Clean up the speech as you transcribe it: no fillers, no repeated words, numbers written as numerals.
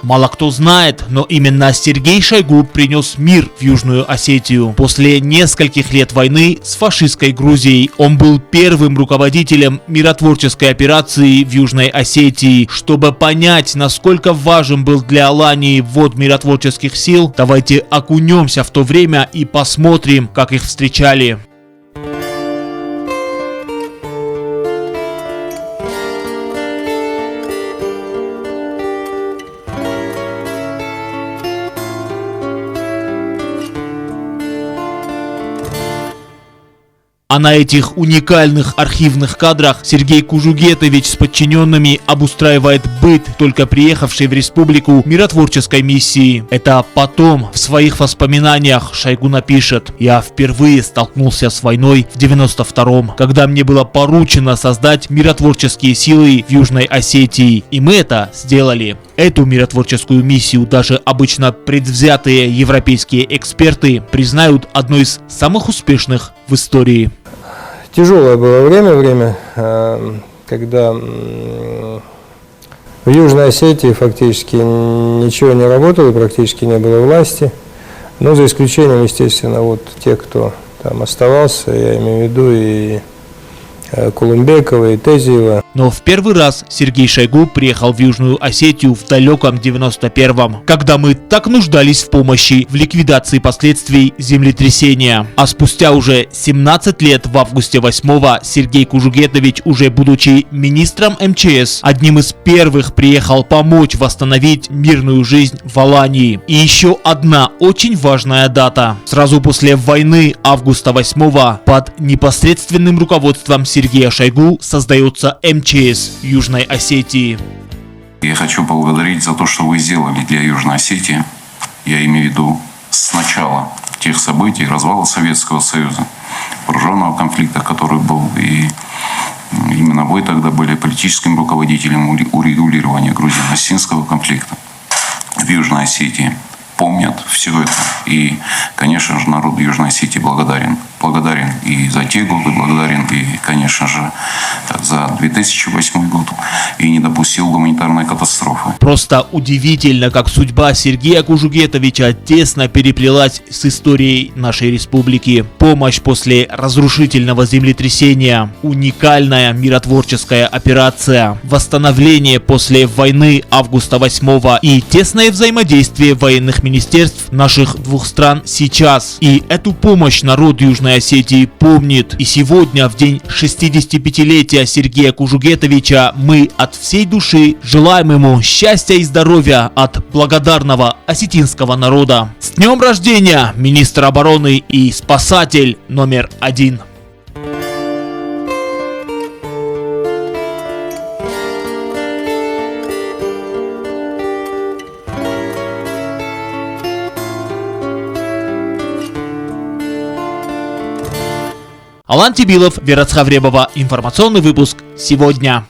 Мало кто знает, но именно Сергей Шойгу принес мир в Южную Осетию. После нескольких лет войны с фашистской Грузией он был первым руководителем миротворческой операции в Южной Осетии. Чтобы понять, насколько важен был для Алании ввод миротворческих сил, давайте окунемся в то время и посмотрим, как их встречали. А на этих уникальных архивных кадрах Сергей Кужугетович с подчиненными обустраивает быт только приехавшей в республику миротворческой миссии. Это потом в своих воспоминаниях Шойгу напишет: «Я впервые столкнулся с войной в 92-м, когда мне было поручено создать миротворческие силы в Южной Осетии, и мы это сделали». Эту миротворческую миссию даже обычно предвзятые европейские эксперты признают одной из самых успешных в истории. Тяжелое было время, когда в Южной Осетии фактически ничего не работало, практически не было власти. Но за исключением, естественно, вот тех, кто там оставался, я имею в виду и Кулумбекова, и Тезиева. Но в первый раз Сергей Шойгу приехал в Южную Осетию в далеком 91-м, когда мы так нуждались в помощи в ликвидации последствий землетрясения. А спустя уже 17 лет, в августе 8-го, Сергей Кужугетович, уже будучи министром МЧС, одним из первых приехал помочь восстановить мирную жизнь в Алании. И еще одна очень важная дата. Сразу после войны, августа 8-го, под непосредственным руководством Сергея Шойгу создается МЧС Южной Осетии. Я хочу поблагодарить за то, что вы сделали для Южной Осетии. Я имею в виду с начала тех событий, развала Советского Союза, вооруженного конфликта, который был, и именно вы тогда были политическим руководителем урегулирования грузино-осетинского конфликта в Южной Осетии. Помнят все это. И, конечно же, народ Южной Осетии благодарен. Благодарен и за те годы, благодарен и, конечно же, за 2008 год. И не допустил гуманитарной катастрофы. Просто удивительно, как судьба Сергея Кужугетовича тесно переплелась с историей нашей республики. Помощь после разрушительного землетрясения, уникальная миротворческая операция, восстановление после войны августа 8-го и тесное взаимодействие военных министерств наших двух стран сейчас. И эту помощь народ Южной Осетии помнит. И сегодня, в день 65-летия Сергея Кужугетовича, мы от всей души желаем ему счастья и здоровья от благодарного осетинского народа. С днем рождения, министр обороны и спасатель номер 1! Алан Тибилов, Вера Цхавребова. Информационный выпуск сегодня.